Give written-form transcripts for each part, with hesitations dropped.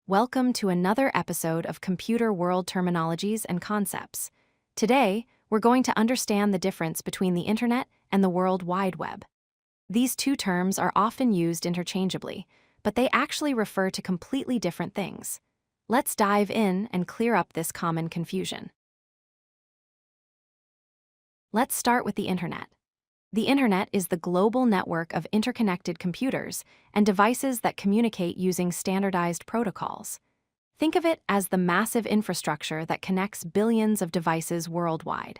Welcome to another episode of Computer World Terminologies and Concepts. Today, we're going to understand the difference between the Internet and the World Wide Web. These two terms are often used interchangeably, but they actually refer to completely different things. Let's dive in and clear up this common confusion. Let's start with the Internet. The Internet is the global network of interconnected computers and devices that communicate using standardized protocols. Think of it as the massive infrastructure that connects billions of devices worldwide.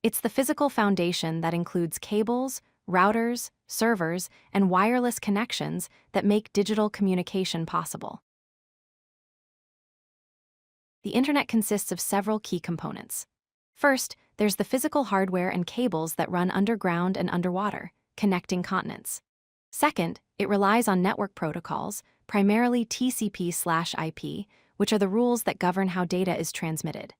It's the physical foundation that includes cables, routers, servers, and wireless connections that make digital communication possible. The Internet consists of several key components. First, there's the physical hardware and cables that run underground and underwater, connecting continents. Second, it relies on network protocols, primarily TCP/IP, which are the rules that govern how data is transmitted.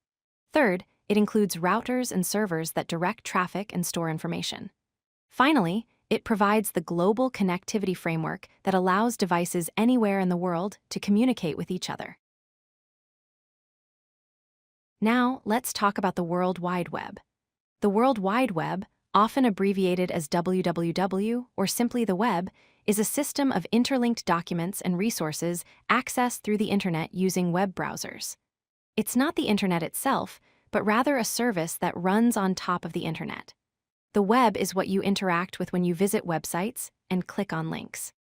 Third, it includes routers and servers that direct traffic and store information. Finally, it provides the global connectivity framework that allows devices anywhere in the world to communicate with each other. Now, let's talk about the World Wide Web. The World Wide Web, often abbreviated as WWW or simply the web, is a system of interlinked documents and resources accessed through the Internet using web browsers. It's not the Internet itself, but rather a service that runs on top of the Internet. The web is what you interact with when you visit websites and click on links.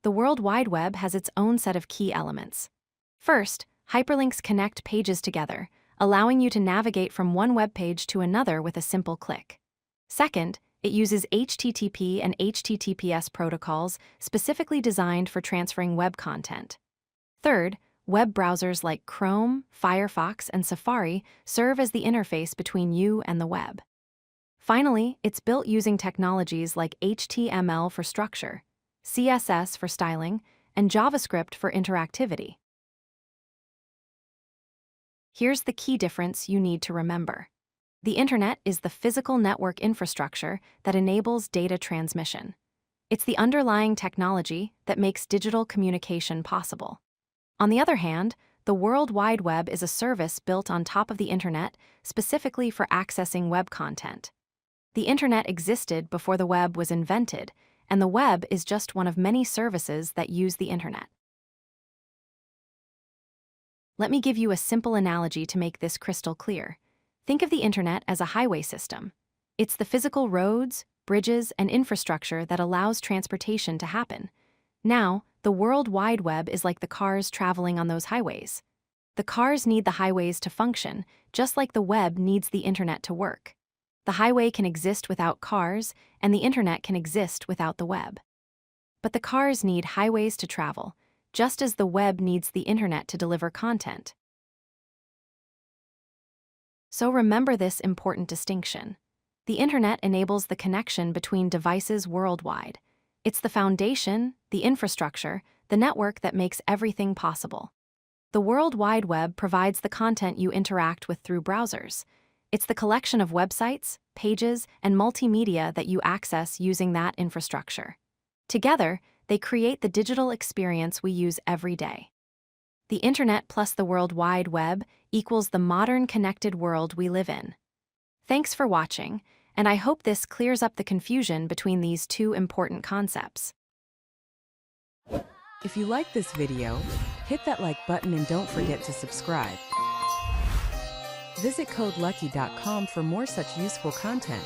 The World Wide Web has its own set of key elements. First, hyperlinks connect pages together, allowing you to navigate from one web page to another with a simple click. Second, it uses HTTP and HTTPS protocols specifically designed for transferring web content. Third, web browsers like Chrome, Firefox, and Safari serve as the interface between you and the web. Finally, it's built using technologies like HTML for structure, CSS for styling, and JavaScript for interactivity. Here's the key difference you need to remember. The Internet is the physical network infrastructure that enables data transmission. It's the underlying technology that makes digital communication possible. On the other hand, the World Wide Web is a service built on top of the Internet specifically for accessing web content. The Internet existed before the web was invented, and the web is just one of many services that use the Internet. Let me give you a simple analogy to make this crystal clear. Think of the Internet as a highway system. It's the physical roads, bridges, and infrastructure that allows transportation to happen. Now, the World Wide Web is like the cars traveling on those highways. The cars need the highways to function, just like the web needs the Internet to work. The highway can exist without cars, and the Internet can exist without the web. But the cars need highways to travel, just as the web needs the Internet to deliver content. So remember this important distinction. The Internet enables the connection between devices worldwide. It's the foundation, the infrastructure, the network that makes everything possible. The World Wide Web provides the content you interact with through browsers. It's the collection of websites, pages, and multimedia that you access using that infrastructure. Together, they create the digital experience we use every day. The Internet plus the World Wide Web equals the modern connected world we live in. Thanks for watching, and I hope this clears up the confusion between these two important concepts. If you like this video, hit that like button and don't forget to subscribe. Visit codelucky.com for more such useful content.